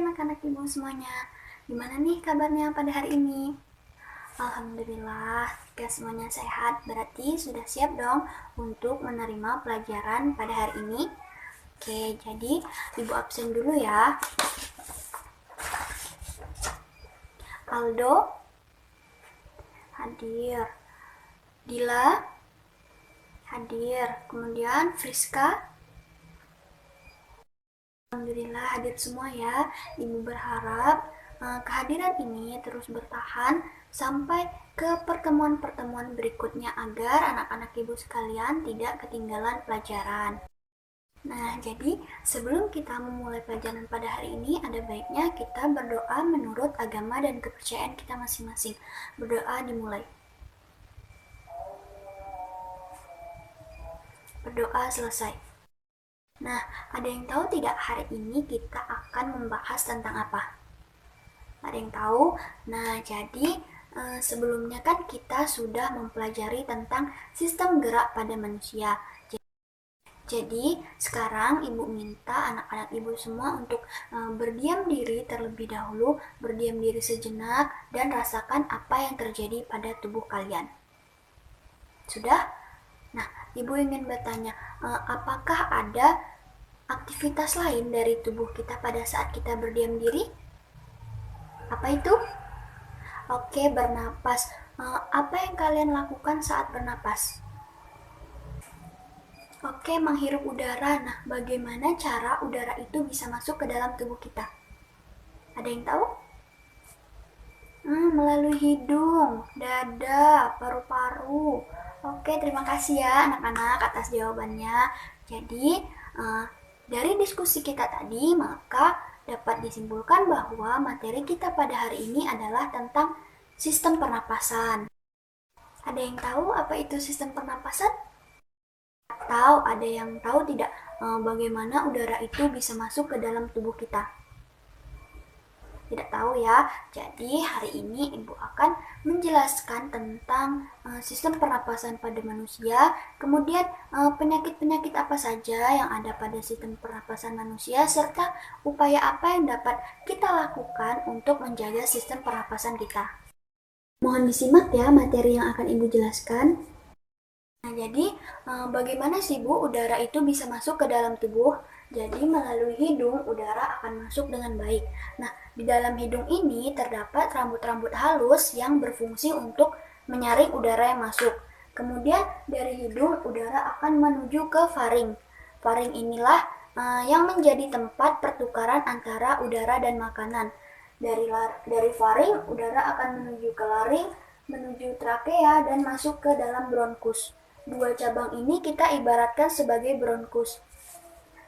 anak-anak ibu semuanya. Gimana nih kabarnya pada hari ini? Alhamdulillah, jika semuanya sehat, berarti sudah siap dong untuk menerima pelajaran pada hari ini. Oke, jadi ibu absen dulu ya. Aldo hadir, Dila hadir, kemudian Friska. Alhamdulillah hadir semua ya. Ibu berharap kehadiran ini terus bertahan sampai ke pertemuan-pertemuan berikutnya agar anak-anak ibu sekalian tidak ketinggalan pelajaran. Nah, jadi sebelum kita memulai pelajaran pada hari ini, ada baiknya kita berdoa menurut agama dan kepercayaan kita masing-masing. Berdoa dimulai. Berdoa selesai. Nah, ada yang tahu tidak hari ini kita akan membahas tentang apa? Ada yang tahu? Nah, jadi sebelumnya kan kita sudah mempelajari tentang sistem gerak pada manusia. Jadi sekarang ibu minta anak-anak ibu semua untuk berdiam diri terlebih dahulu, berdiam diri sejenak dan rasakan apa yang terjadi pada tubuh kalian. Sudah? Nah, ibu ingin bertanya, apakah ada aktivitas lain dari tubuh kita pada saat kita berdiam diri? Apa itu? Oke, bernapas. Apa yang kalian lakukan saat bernapas? Oke, menghirup udara. Nah, bagaimana cara udara itu bisa masuk ke dalam tubuh kita? Ada yang tahu? Melalui hidung, dada, paru-paru. Oke, terima kasih ya anak-anak atas jawabannya. Jadi, dari diskusi kita tadi, maka dapat disimpulkan bahwa materi kita pada hari ini adalah tentang sistem pernapasan. Ada yang tahu apa itu sistem pernapasan? Atau ada yang tahu tidak bagaimana udara itu bisa masuk ke dalam tubuh kita? Tidak tahu ya. Jadi hari ini ibu akan menjelaskan tentang sistem pernapasan pada manusia, kemudian penyakit-penyakit apa saja yang ada pada sistem pernapasan manusia, serta upaya apa yang dapat kita lakukan untuk menjaga sistem pernapasan kita. Mohon disimak ya materi yang akan ibu jelaskan. Nah, jadi bagaimana sih Bu udara itu bisa masuk ke dalam tubuh? Jadi melalui hidung udara akan masuk dengan baik. Nah, di dalam hidung ini terdapat rambut-rambut halus yang berfungsi untuk menyaring udara yang masuk. Kemudian dari hidung udara akan menuju ke faring. Faring inilah yang menjadi tempat pertukaran antara udara dan makanan. Dari faring udara akan menuju ke laring, menuju trakea dan masuk ke dalam bronkus. Dua cabang ini kita ibaratkan sebagai bronkus.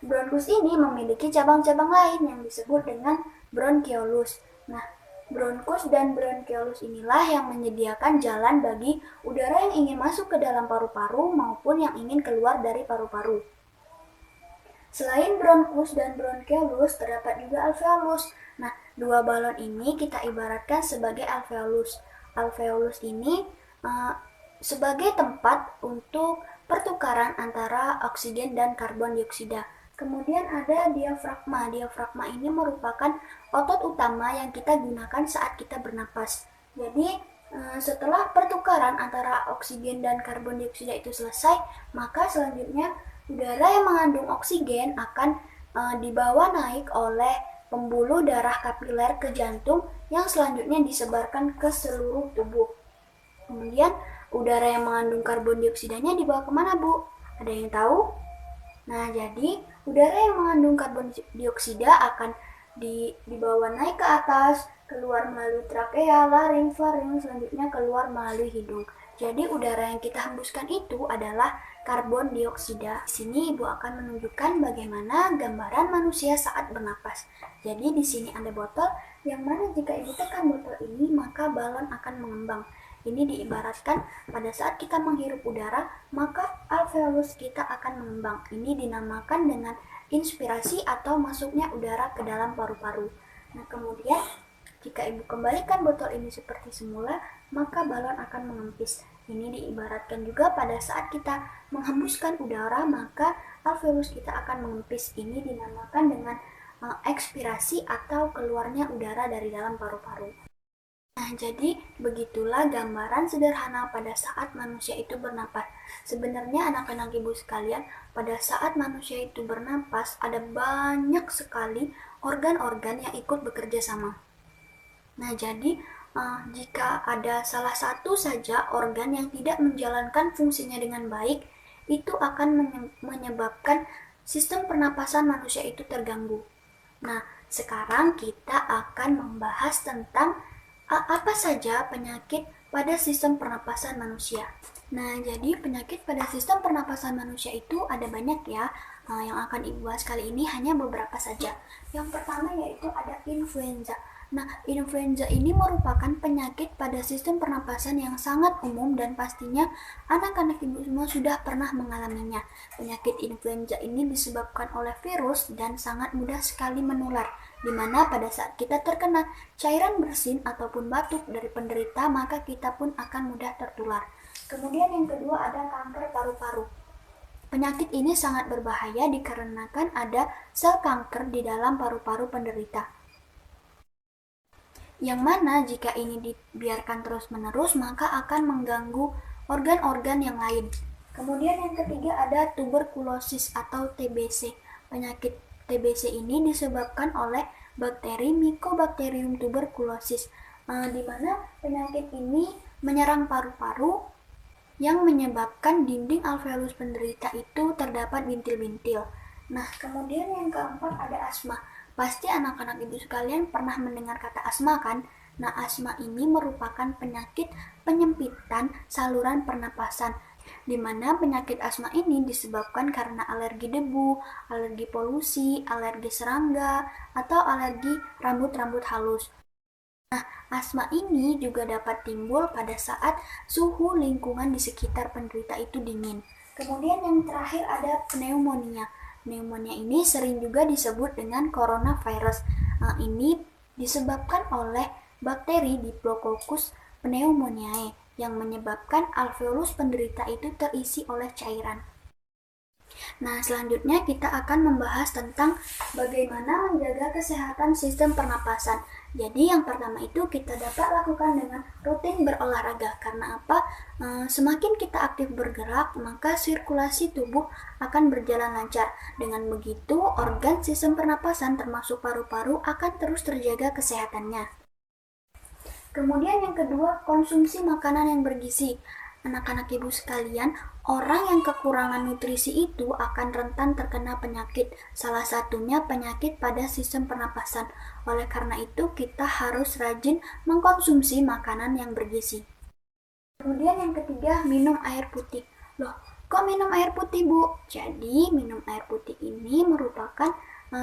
Bronkus ini memiliki cabang-cabang lain yang disebut dengan bronkiolus. Nah, bronkus dan bronkiolus inilah yang menyediakan jalan bagi udara yang ingin masuk ke dalam paru-paru maupun yang ingin keluar dari paru-paru. Selain bronkus dan bronkiolus, terdapat juga alveolus. Nah, dua balon ini kita ibaratkan sebagai alveolus. Alveolus ini sebagai tempat untuk pertukaran antara oksigen dan karbon dioksida. Kemudian ada diafragma. Diafragma ini merupakan otot utama yang kita gunakan saat kita bernapas. Jadi setelah pertukaran antara oksigen dan karbon dioksida itu selesai, maka selanjutnya udara yang mengandung oksigen akan dibawa naik oleh pembuluh darah kapiler ke jantung yang selanjutnya disebarkan ke seluruh tubuh. Kemudian udara yang mengandung karbon dioksidanya dibawa kemana, Bu? Ada yang tahu? Nah, jadi udara yang mengandung karbon dioksida akan dibawa naik ke atas, keluar melalui trakea, laring, faring, selanjutnya keluar melalui hidung. Jadi udara yang kita hembuskan itu adalah karbon dioksida. Di sini Ibu akan menunjukkan bagaimana gambaran manusia saat bernapas. Jadi di sini ada botol, yang mana jika Ibu tekan botol ini, maka balon akan mengembang. Ini diibaratkan pada saat kita menghirup udara, maka alveolus kita akan mengembang. Ini dinamakan dengan inspirasi atau masuknya udara ke dalam paru-paru. Nah, kemudian jika Ibu kembalikan botol ini seperti semula, maka balon akan mengempis. Ini diibaratkan juga pada saat kita menghembuskan udara, maka alveolus kita akan mengempis. Ini dinamakan dengan ekspirasi atau keluarnya udara dari dalam paru-paru. Nah, jadi begitulah gambaran sederhana pada saat manusia itu bernapas. Sebenarnya anak-anak ibu sekalian, pada saat manusia itu bernapas, ada banyak sekali organ-organ yang ikut bekerja sama. Nah, jadi jika ada salah satu saja organ yang tidak menjalankan fungsinya dengan baik, itu akan menyebabkan sistem pernapasan manusia itu terganggu. Nah, sekarang kita akan membahas tentang apa saja penyakit pada sistem pernapasan manusia. Nah, jadi penyakit pada sistem pernapasan manusia itu ada banyak ya. Yang akan Ibu bahas kali ini hanya beberapa saja. Yang pertama yaitu ada influenza. Nah, influenza ini merupakan penyakit pada sistem pernapasan yang sangat umum dan pastinya anak-anak ibu semua sudah pernah mengalaminya. Penyakit influenza ini disebabkan oleh virus dan sangat mudah sekali menular, di mana pada saat kita terkena cairan bersin ataupun batuk dari penderita, maka kita pun akan mudah tertular. Kemudian yang kedua ada kanker paru-paru. Penyakit ini sangat berbahaya dikarenakan ada sel kanker di dalam paru-paru penderita, yang mana jika ini dibiarkan terus-menerus maka akan mengganggu organ-organ yang lain. Kemudian yang ketiga ada tuberkulosis atau TBC. Penyakit TBC ini disebabkan oleh bakteri Mycobacterium tuberculosis, di mana penyakit ini menyerang paru-paru yang menyebabkan dinding alveolus penderita itu terdapat bintil-bintil. Nah, kemudian yang keempat ada asma. Pasti anak-anak ibu sekalian pernah mendengar kata asma kan? Nah, asma ini merupakan penyakit penyempitan saluran pernapasan, di mana penyakit asma ini disebabkan karena alergi debu, alergi polusi, alergi serangga, atau alergi rambut-rambut halus. Nah, asma ini juga dapat timbul pada saat suhu lingkungan di sekitar penderita itu dingin. Kemudian yang terakhir ada pneumonia. Pneumonia ini sering juga disebut dengan coronavirus. Ini disebabkan oleh bakteri Diplococcus pneumoniae yang menyebabkan alveolus penderita itu terisi oleh cairan. Nah, selanjutnya kita akan membahas tentang bagaimana menjaga kesehatan sistem pernapasan. Jadi yang pertama itu kita dapat lakukan dengan rutin berolahraga. Karena apa? Semakin kita aktif bergerak, maka sirkulasi tubuh akan berjalan lancar. Dengan begitu, organ sistem pernapasan termasuk paru-paru akan terus terjaga kesehatannya. Kemudian yang kedua, konsumsi makanan yang bergizi. Anak-anak ibu sekalian, orang yang kekurangan nutrisi itu akan rentan terkena penyakit, salah satunya penyakit pada sistem pernapasan. Oleh karena itu, kita harus rajin mengkonsumsi makanan yang bergizi. Kemudian yang ketiga, minum air putih. Loh, kok minum air putih, Bu? Jadi, minum air putih ini merupakan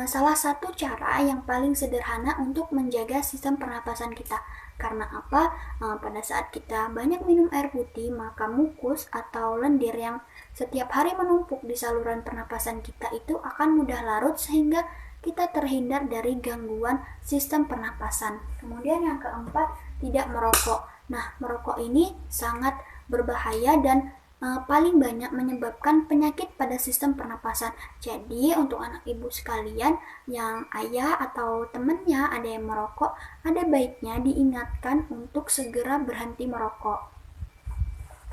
salah satu cara yang paling sederhana untuk menjaga sistem pernapasan kita. Karena apa? Pada saat kita banyak minum air putih, maka mukus atau lendir yang setiap hari menumpuk di saluran pernapasan kita itu akan mudah larut sehingga kita terhindar dari gangguan sistem pernapasan. Kemudian yang keempat, tidak merokok. Nah, merokok ini sangat berbahaya dan paling banyak menyebabkan penyakit pada sistem pernapasan. Jadi untuk anak ibu sekalian yang ayah atau temannya ada yang merokok, ada baiknya diingatkan untuk segera berhenti merokok.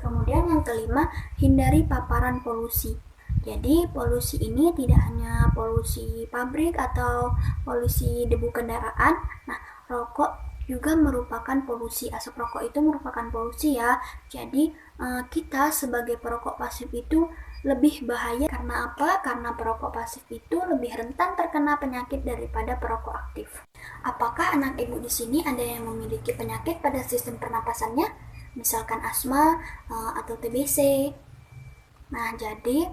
Kemudian yang kelima, hindari paparan polusi. Jadi polusi ini tidak hanya polusi pabrik atau polusi debu kendaraan. Nah, rokok juga merupakan polusi. Asap rokok itu merupakan polusi ya. Jadi kita sebagai perokok pasif itu lebih bahaya. Karena apa? Karena perokok pasif itu lebih rentan terkena penyakit daripada perokok aktif. Apakah anak ibu di sini ada yang memiliki penyakit pada sistem pernapasannya? Misalkan asma atau TBC. Nah, jadi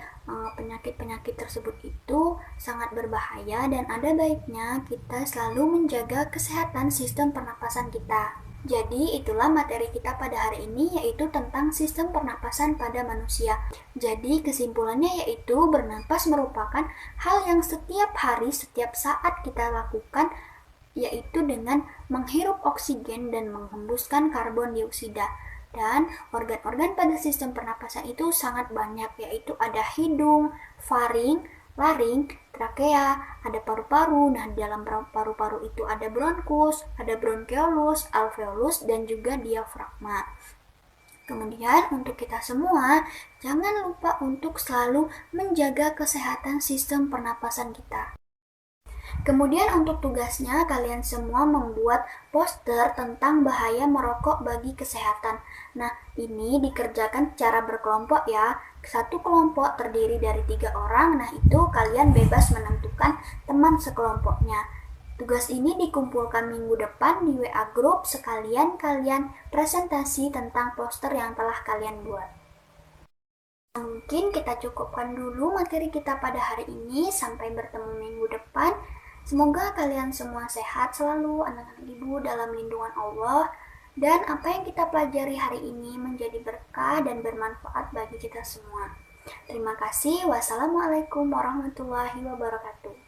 penyakit-penyakit tersebut itu sangat berbahaya dan ada baiknya kita selalu menjaga kesehatan sistem pernapasan kita. Jadi itulah materi kita pada hari ini, yaitu tentang sistem pernapasan pada manusia. Jadi kesimpulannya yaitu bernapas merupakan hal yang setiap hari, setiap saat kita lakukan, yaitu dengan menghirup oksigen dan menghembuskan karbon dioksida. Dan organ-organ pada sistem pernapasan itu sangat banyak, yaitu ada hidung, faring, laring, trakea, ada paru-paru. Nah, di dalam paru-paru itu ada bronkus, ada bronkeolus, alveolus, dan juga diafragma. Kemudian untuk kita semua, jangan lupa untuk selalu menjaga kesehatan sistem pernapasan kita. Kemudian untuk tugasnya, kalian semua membuat poster tentang bahaya merokok bagi kesehatan. Nah, ini dikerjakan secara berkelompok ya. Satu kelompok terdiri dari 3 orang, nah itu kalian bebas menentukan teman sekelompoknya. Tugas ini dikumpulkan minggu depan di WA Group, sekalian kalian presentasi tentang poster yang telah kalian buat. Mungkin kita cukupkan dulu materi kita pada hari ini, sampai bertemu minggu depan. Semoga kalian semua sehat selalu, anak-anak ibu dalam lindungan Allah, dan apa yang kita pelajari hari ini menjadi berkah dan bermanfaat bagi kita semua. Terima kasih. Wassalamualaikum warahmatullahi wabarakatuh.